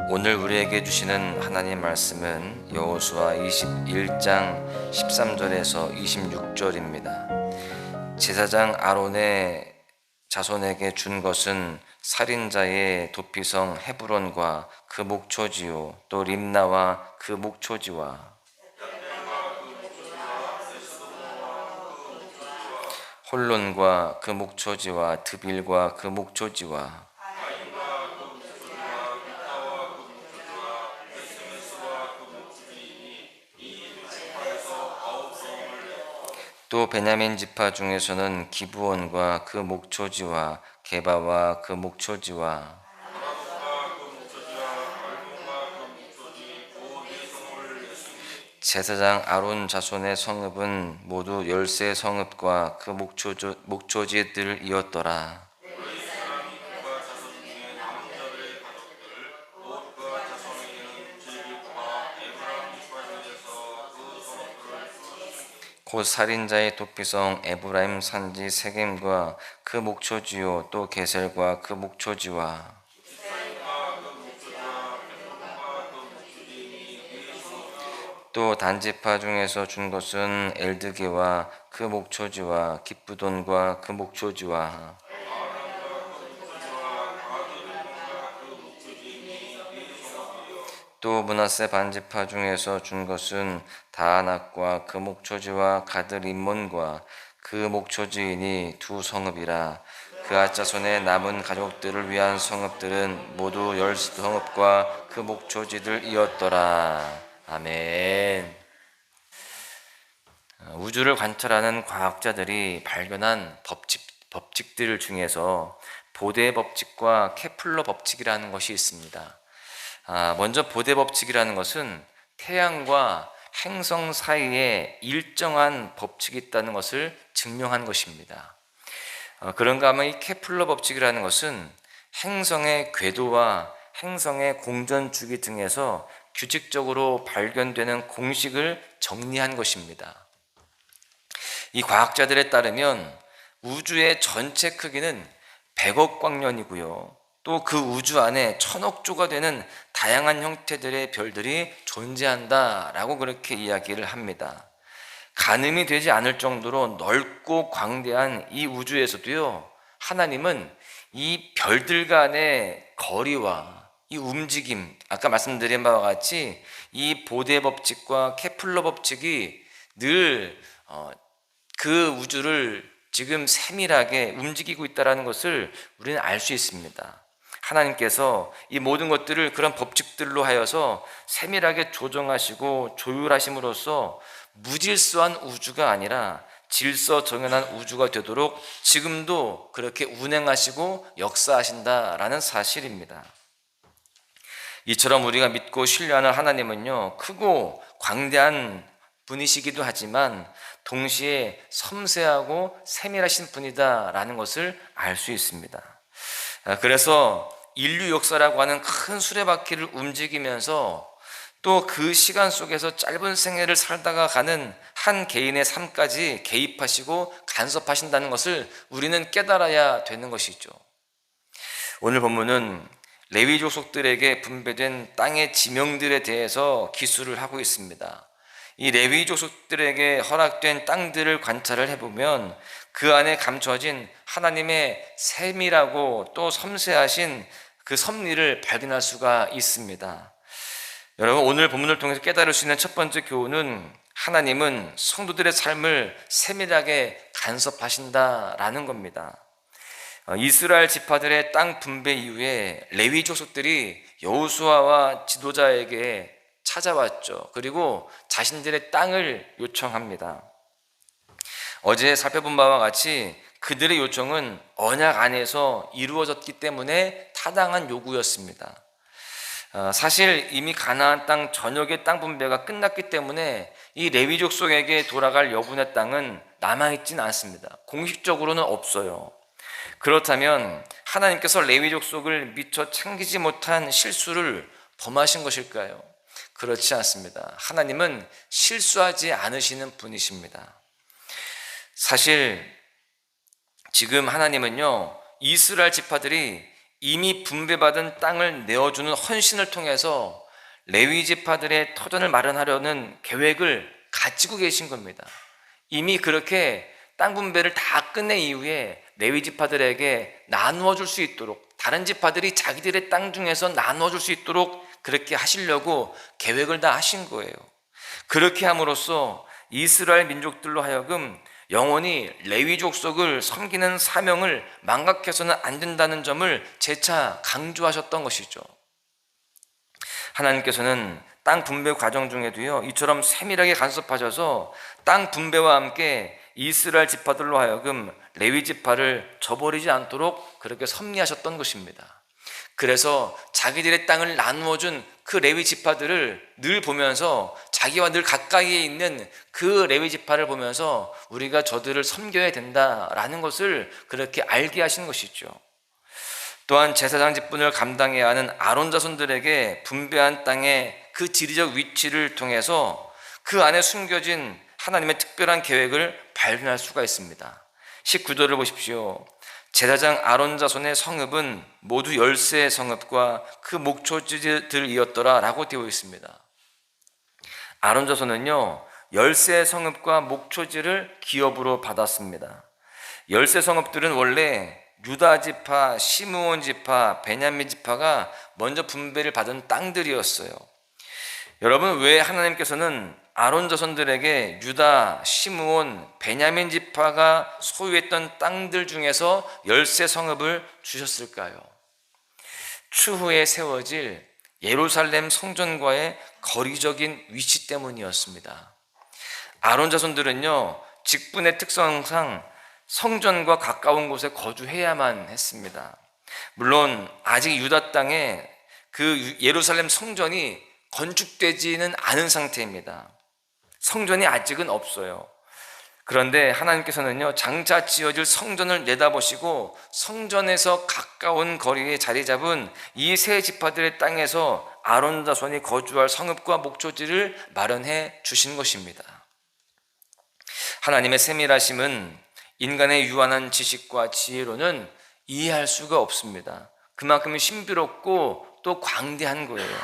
오늘 우리에게 주시는 하나님 말씀은 여호수아 21장 13절에서 26절입니다. 제사장 아론의 자손에게 준 것은 살인자의 도피성 헤브론과 그 목초지요, 또 림나와 그 목초지와 홀론과 그 목초지와 드빌과 그 목초지와 또 베냐민 지파 중에서는 기브온과 그 목초지와 게바와 그 목초지와 제사장 아론 자손의 성읍은 모두 13성읍과 그 목초지들이었더라. 곧 살인자의 도피성 에브라임 산지 세겜과 그 목초지요, 또 게셀과 그 목초지와 또 단지파 중에서 준 것은 엘드게와 그 목초지와 기브돈과 그 목초지와 또 므낫세 반지파 중에서 준 것은 다아낙과 그 목초지와 가드림몬과 그 목초지이니 두 성읍이라. 그 아자손의 남은 가족들을 위한 성읍들은 모두 10성읍과 그 목초지들이었더라. 아멘. 우주를 관찰하는 과학자들이 발견한 법칙들 중에서 보데 법칙과 케플러 법칙이라는 것이 있습니다. 먼저 보데 법칙이라는 것은 태양과 행성 사이에 일정한 법칙이 있다는 것을 증명한 것입니다. 그런가 하면 이 케플러 법칙이라는 것은 행성의 궤도와 행성의 공전 주기 등에서 규칙적으로 발견되는 공식을 정리한 것입니다. 이 과학자들에 따르면 우주의 전체 크기는 100억 광년이고요. 또 그 우주 안에 1000억 조가 되는 다양한 형태들의 별들이 존재한다라고 그렇게 이야기를 합니다. 가늠이 되지 않을 정도로 넓고 광대한 이 우주에서도요, 하나님은 이 별들 간의 거리와 이 움직임, 아까 말씀드린 바와 같이 이 보데 법칙과 케플러 법칙이 늘 그 우주를 지금 세밀하게 움직이고 있다는 것을 우리는 알 수 있습니다. 하나님께서 이 모든 것들을 그런 법칙들로 하여서 세밀하게 조정하시고 조율하심으로써 무질서한 우주가 아니라 질서 정연한 우주가 되도록 지금도 그렇게 운행하시고 역사하신다라는 사실입니다. 이처럼 우리가 믿고 신뢰하는 하나님은요, 크고 광대한 분이시기도 하지만 동시에 섬세하고 세밀하신 분이다라는 것을 알 수 있습니다. 그래서 인류 역사라고 하는 큰 수레바퀴를 움직이면서 또 그 시간 속에서 짧은 생애를 살다가 가는 한 개인의 삶까지 개입하시고 간섭하신다는 것을 우리는 깨달아야 되는 것이죠. 오늘 본문은 레위 족속들에게 분배된 땅의 지명들에 대해서 기술을 하고 있습니다. 이 레위 족속들에게 허락된 땅들을 관찰을 해보면 그 안에 감춰진 하나님의 세밀하고 또 섬세하신 그 섭리를 발견할 수가 있습니다. 여러분, 오늘 본문을 통해서 깨달을 수 있는 첫 번째 교훈은 하나님은 성도들의 삶을 세밀하게 간섭하신다라는 겁니다. 이스라엘 지파들의 땅 분배 이후에 레위 족속들이 여호수아와 지도자에게 찾아왔죠. 그리고 자신들의 땅을 요청합니다. 어제 살펴본 바와 같이 그들의 요청은 언약 안에서 이루어졌기 때문에 타당한 요구였습니다. 사실 이미 가나안 땅 전역의 땅 분배가 끝났기 때문에 이 레위 족속에게 돌아갈 여분의 땅은 남아있지는 않습니다. 공식적으로는 없어요. 그렇다면 하나님께서 레위 족속을 미처 챙기지 못한 실수를 범하신 것일까요? 그렇지 않습니다. 하나님은 실수하지 않으시는 분이십니다. 사실 지금 하나님은요, 이스라엘 지파들이 이미 분배받은 땅을 내어주는 헌신을 통해서 레위 지파들의 터전을 마련하려는 계획을 가지고 계신 겁니다. 이미 그렇게 땅 분배를 다 끝낸 이후에 레위 지파들에게 나누어 줄 수 있도록, 다른 지파들이 자기들의 땅 중에서 나누어 줄 수 있도록 그렇게 하시려고 계획을 다 하신 거예요. 그렇게 함으로써 이스라엘 민족들로 하여금 영원히 레위 족속을 섬기는 사명을 망각해서는 안 된다는 점을 재차 강조하셨던 것이죠. 하나님께서는 땅 분배 과정 중에도요, 이처럼 세밀하게 간섭하셔서 땅 분배와 함께 이스라엘 지파들로 하여금 레위 지파를 저버리지 않도록 그렇게 섭리하셨던 것입니다. 그래서 자기들의 땅을 나누어준 그 레위 지파들을 늘 보면서, 자기와 늘 가까이에 있는 그 레위 지파를 보면서 우리가 저들을 섬겨야 된다라는 것을 그렇게 알게 하신 것이죠. 또한 제사장 직분을 감당해야 하는 아론 자손들에게 분배한 땅의 그 지리적 위치를 통해서 그 안에 숨겨진 하나님의 특별한 계획을 발견할 수가 있습니다. 19절을 보십시오. 제사장 아론 자손의 성읍은 모두 13의 성읍과 그 목초지들이었더라 라고 되어 있습니다. 아론 자손은요, 13의 성읍과 목초지를 기업으로 받았습니다. 13 성읍들은 원래 유다 지파, 시므온 지파, 베냐민 지파가 먼저 분배를 받은 땅들이었어요. 여러분, 왜 하나님께서는 아론 자손들에게 유다, 시므온, 베냐민 지파가 소유했던 땅들 중에서 13 성읍을 주셨을까요? 추후에 세워질 예루살렘 성전과의 거리적인 위치 때문이었습니다. 아론 자손들은요, 직분의 특성상 성전과 가까운 곳에 거주해야만 했습니다. 물론 아직 유다 땅에 그 예루살렘 성전이 건축되지는 않은 상태입니다. 성전이 아직은 없어요. 그런데 하나님께서는요, 장차 지어질 성전을 내다보시고 성전에서 가까운 거리에 자리 잡은 이 세 지파들의 땅에서 아론 자손이 거주할 성읍과 목초지를 마련해 주신 것입니다. 하나님의 세밀하심은 인간의 유한한 지식과 지혜로는 이해할 수가 없습니다. 그만큼 신비롭고 또 광대한 거예요.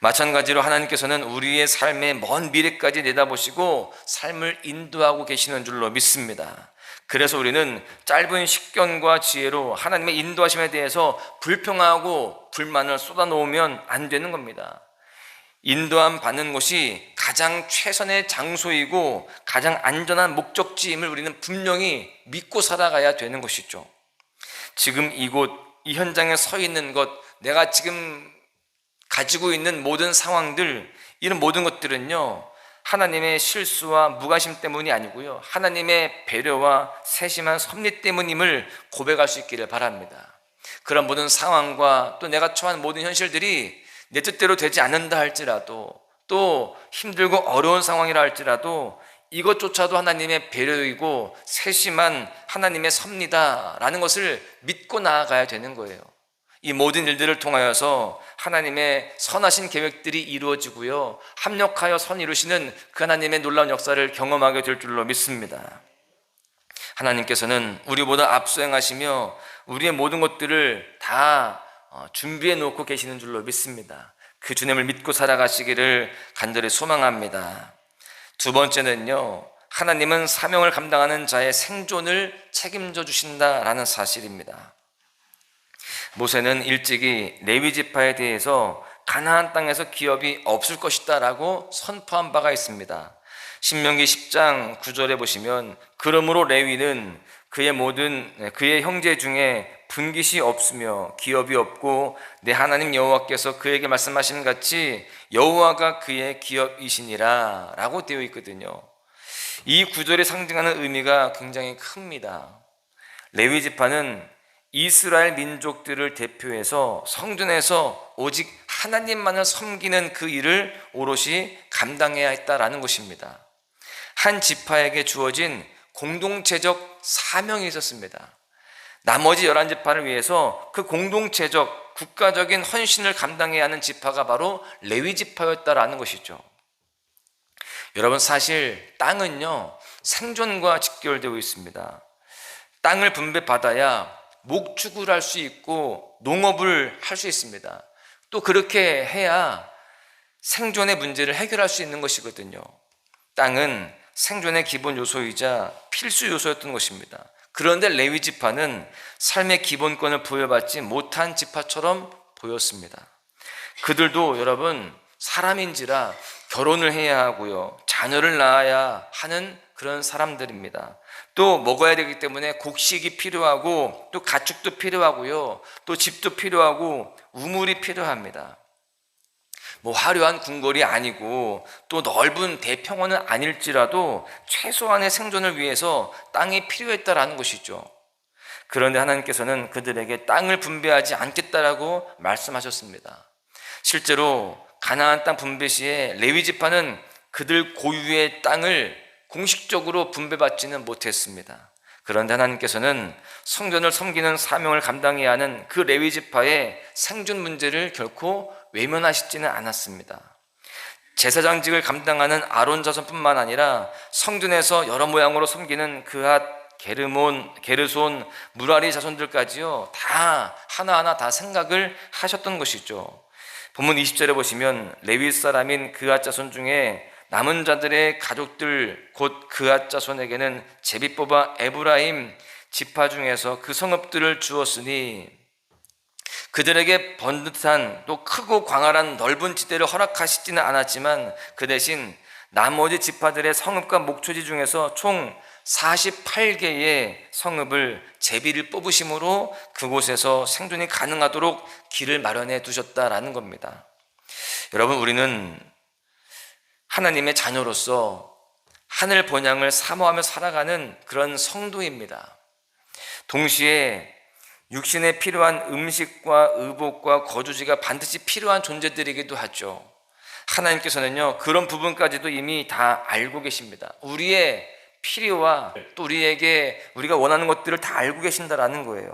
마찬가지로 하나님께서는 우리의 삶의 먼 미래까지 내다보시고 삶을 인도하고 계시는 줄로 믿습니다. 그래서 우리는 짧은 식견과 지혜로 하나님의 인도하심에 대해서 불평하고 불만을 쏟아놓으면 안 되는 겁니다. 인도함 받는 곳이 가장 최선의 장소이고 가장 안전한 목적지임을 우리는 분명히 믿고 살아가야 되는 것이죠. 지금 이곳, 이 현장에 서 있는 것, 내가 지금 가지고 있는 모든 상황들, 이런 모든 것들은요, 하나님의 실수와 무관심 때문이 아니고요, 하나님의 배려와 세심한 섭리 때문임을 고백할 수 있기를 바랍니다. 그런 모든 상황과 또 내가 처한 모든 현실들이 내 뜻대로 되지 않는다 할지라도, 또 힘들고 어려운 상황이라 할지라도 이것조차도 하나님의 배려이고 세심한 하나님의 섭리다라는 것을 믿고 나아가야 되는 거예요. 이 모든 일들을 통하여서 하나님의 선하신 계획들이 이루어지고요, 합력하여 선 이루시는 그 하나님의 놀라운 역사를 경험하게 될 줄로 믿습니다. 하나님께서는 우리보다 앞서 행하시며 우리의 모든 것들을 다 준비해 놓고 계시는 줄로 믿습니다. 그 주님을 믿고 살아가시기를 간절히 소망합니다. 두 번째는요, 하나님은 사명을 감당하는 자의 생존을 책임져 주신다라는 사실입니다. 모세는 일찍이 레위 지파에 대해서 가나안 땅에서 기업이 없을 것이다 라고 선포한 바가 있습니다. 신명기 10장 9절에 보시면, 그러므로 레위는 그의 형제 중에 분깃이 없으며 기업이 없고 내 하나님 여호와께서 그에게 말씀하신 같이 여호와가 그의 기업이시니라 라고 되어 있거든요. 이 구절이 상징하는 의미가 굉장히 큽니다. 레위 지파는 이스라엘 민족들을 대표해서 성전에서 오직 하나님만을 섬기는 그 일을 오롯이 감당해야 했다라는 것입니다. 한 지파에게 주어진 공동체적 사명이 있었습니다. 나머지 11지파를 위해서 그 공동체적 국가적인 헌신을 감당해야 하는 지파가 바로 레위 지파였다라는 것이죠. 여러분, 사실 땅은요, 생존과 직결되어 있습니다. 땅을 분배받아야 목축을 할 수 있고 농업을 할 수 있습니다. 또 그렇게 해야 생존의 문제를 해결할 수 있는 것이거든요. 땅은 생존의 기본 요소이자 필수 요소였던 것입니다. 그런데 레위 지파는 삶의 기본권을 부여받지 못한 지파처럼 보였습니다. 그들도 여러분 사람인지라 결혼을 해야 하고요, 자녀를 낳아야 하는 그런 사람들입니다. 또 먹어야 되기 때문에 곡식이 필요하고 또 가축도 필요하고요, 또 집도 필요하고 우물이 필요합니다. 뭐 화려한 궁궐이 아니고 또 넓은 대평원은 아닐지라도 최소한의 생존을 위해서 땅이 필요했다라는 것이죠. 그런데 하나님께서는 그들에게 땅을 분배하지 않겠다라고 말씀하셨습니다. 실제로 가나안 땅 분배 시에 레위 지파는 그들 고유의 땅을 공식적으로 분배받지는 못했습니다. 그런데 하나님께서는 성전을 섬기는 사명을 감당해야 하는 그 레위 지파의 생존 문제를 결코 외면하시지는 않았습니다. 제사장직을 감당하는 아론 자손뿐만 아니라 성전에서 여러 모양으로 섬기는 그앗, 게르손, 무라리 자손들까지요, 다 하나하나 다 생각을 하셨던 것이죠. 본문 20절에 보시면 레위 사람인 그앗 자손 중에 남은 자들의 가족들 곧 그앗 자손에게는 제비 뽑아 에브라임 지파 중에서 그 성읍들을 주었으니 그들에게 번듯한 또 크고 광활한 넓은 지대를 허락하시지는 않았지만 그 대신 나머지 지파들의 성읍과 목초지 중에서 총 48개의 성읍을 제비를 뽑으심으로 그곳에서 생존이 가능하도록 길을 마련해 두셨다라는 겁니다. 여러분, 우리는 하나님의 자녀로서 하늘 본향을 사모하며 살아가는 그런 성도입니다. 동시에 육신에 필요한 음식과 의복과 거주지가 반드시 필요한 존재들이기도 하죠. 하나님께서는요, 그런 부분까지도 이미 다 알고 계십니다. 우리의 필요와 또 우리가 원하는 것들을 다 알고 계신다라는 거예요.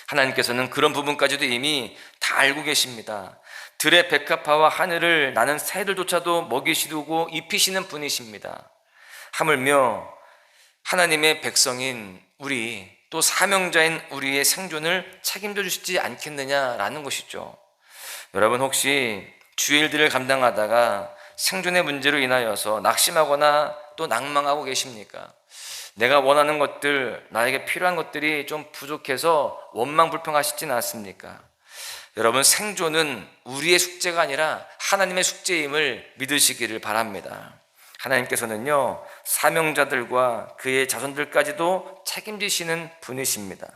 하나님께서는 그런 부분까지도 이미 다 알고 계십니다. 들의 백합화와 하늘을 나는 새들조차도 먹이시고 입히시는 분이십니다. 하물며 하나님의 백성인 우리, 또 사명자인 우리의 생존을 책임져 주시지 않겠느냐라는 것이죠. 여러분, 혹시 주일들을 감당하다가 생존의 문제로 인하여서 낙심하거나 또 낭망하고 계십니까? 내가 원하는 것들, 나에게 필요한 것들이 좀 부족해서 원망불평하시지는 않습니까? 여러분, 생존은 우리의 숙제가 아니라 하나님의 숙제임을 믿으시기를 바랍니다. 하나님께서는요, 사명자들과 그의 자손들까지도 책임지시는 분이십니다.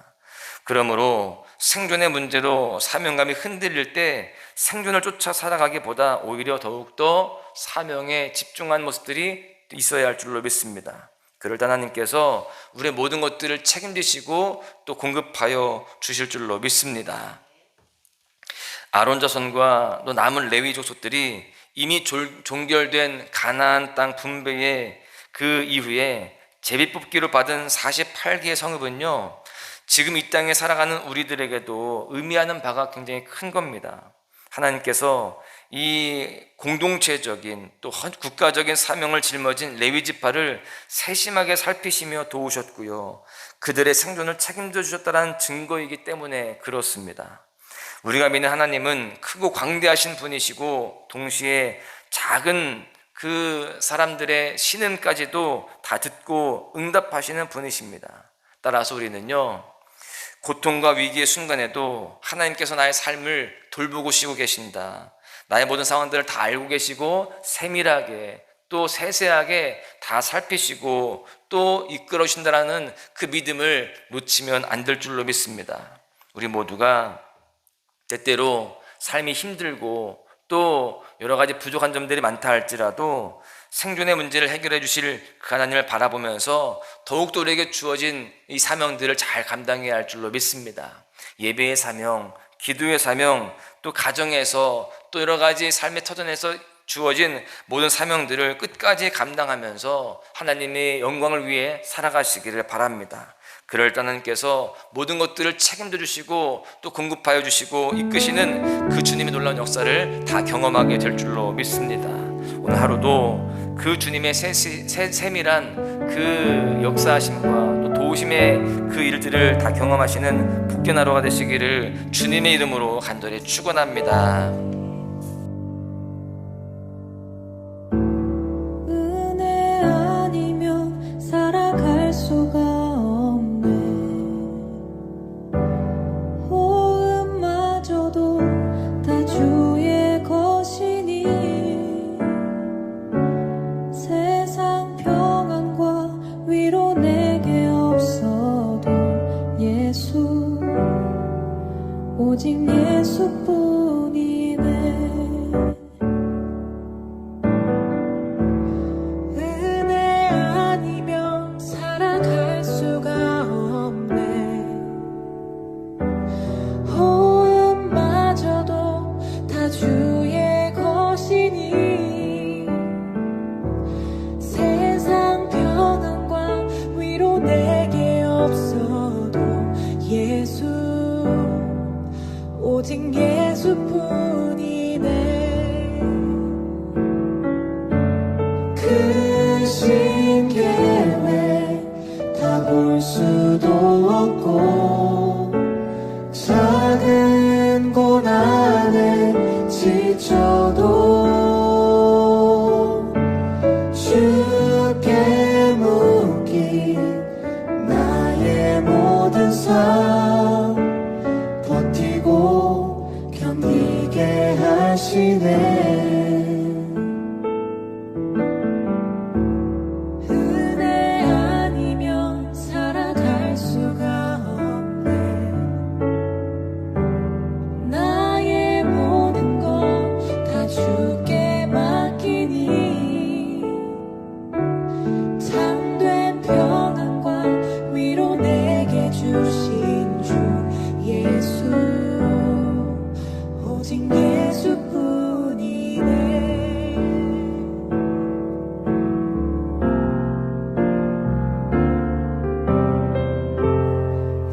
그러므로 생존의 문제로 사명감이 흔들릴 때 생존을 쫓아 살아가기보다 오히려 더욱더 사명에 집중한 모습들이 있어야 할 줄로 믿습니다. 그럴 때 하나님께서 우리의 모든 것들을 책임지시고 또 공급하여 주실 줄로 믿습니다. 아론 자손과 또 남은 레위 족속들이 이미 종결된 가나안 땅 분배의 그 이후에 제비뽑기로 받은 48개의 성읍은요, 지금 이 땅에 살아가는 우리들에게도 의미하는 바가 굉장히 큰 겁니다. 하나님께서 이 공동체적인 또 국가적인 사명을 짊어진 레위 지파를 세심하게 살피시며 도우셨고요, 그들의 생존을 책임져 주셨다는 증거이기 때문에 그렇습니다. 우리가 믿는 하나님은 크고 광대하신 분이시고 동시에 작은 그 사람들의 신음까지도 다 듣고 응답하시는 분이십니다. 따라서 우리는요, 고통과 위기의 순간에도 하나님께서 나의 삶을 돌보시고 계신다, 나의 모든 상황들을 다 알고 계시고 세밀하게 또 세세하게 다 살피시고 또 이끌어 주신다라는 그 믿음을 놓치면 안 될 줄로 믿습니다. 우리 모두가 때때로 삶이 힘들고 또 여러 가지 부족한 점들이 많다 할지라도 생존의 문제를 해결해 주실 그 하나님을 바라보면서 더욱더 우리에게 주어진 이 사명들을 잘 감당해야 할 줄로 믿습니다. 예배의 사명, 기도의 사명, 또 가정에서 또 여러 가지 삶의 터전에서 주어진 모든 사명들을 끝까지 감당하면서 하나님의 영광을 위해 살아가시기를 바랍니다. 그럴 때 하나님께서 모든 것들을 책임져 주시고 또 공급하여 주시고 이끄시는 그 주님의 놀라운 역사를 다 경험하게 될 줄로 믿습니다. 오늘 하루도 그 주님의 세밀한 그 역사하심과 또 오심의 그 일들을 다 경험하시는 복된 하루가 되시기를 주님의 이름으로 간절히 축원합니다. 은혜 아니면 살아갈 수가 없네. 호흡마저도 다 주의 것이니 세상 평안과 위로 내게 없어도 예수, 오직 예수뿐이네. 은혜 아니면 살아갈 수가 없네. 호흡마저도 다 주의 것이니 세상 평안과 위로 내게 없어도 예수, 오직 예수뿐이네. 크신 계획 다 볼 수도 없고 작은 고난에 지쳐도 주께 묶인 나의 모든 삶 버티고 견디게 하시네. 은혜 아니면 살아갈 수가 없네. 나의 모든 것 다 주께 맡기니 참된 평안과 위로 내게 주신 주 예수, 오직 예수뿐이네.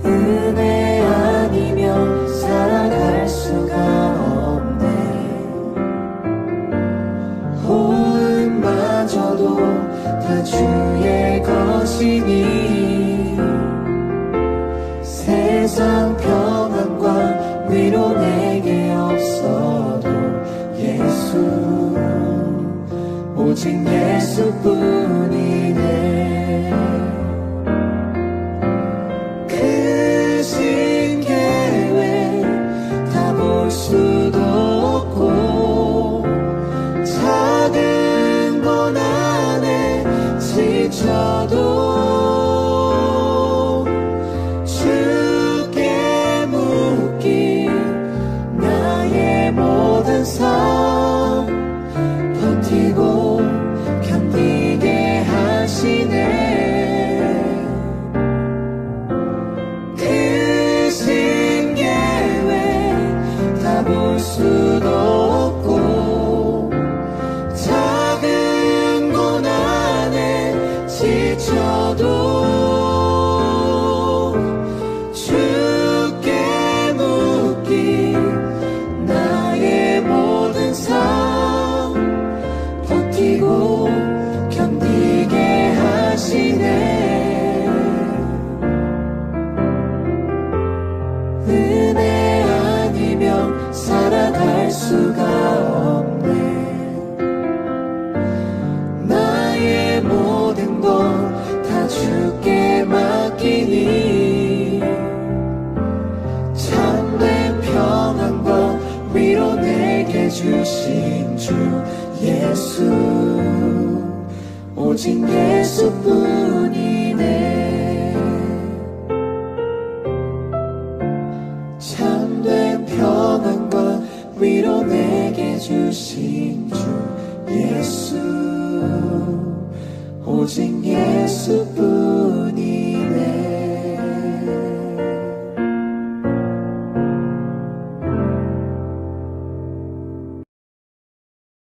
은혜 아니면 살아갈 수가 없네. 호흡마저도 다 주의 것이니 세상 평안과 위로 내게 없어도 예수, 오직 예수뿐이네. 크신 계획 다 볼 수도 없고 작은 고난에 지쳐도 주께 묶인 나의 모든 삶 버티고 견디게 하시네. 크신 계획 다 볼 수도 없고 작은 고난에 지쳐도 주께 묶인 나의 모든 삶 버티고 견디게 하시네. 은혜 아니면 살아갈 수가 없네. 나의 모든 것 다 주께 맡기니 참된 평안과 위로 내게 주신 주 예수, 오직 예수뿐이네. 참된 평안과 위로 내게 주신 주 예수, 오직 예수뿐이네.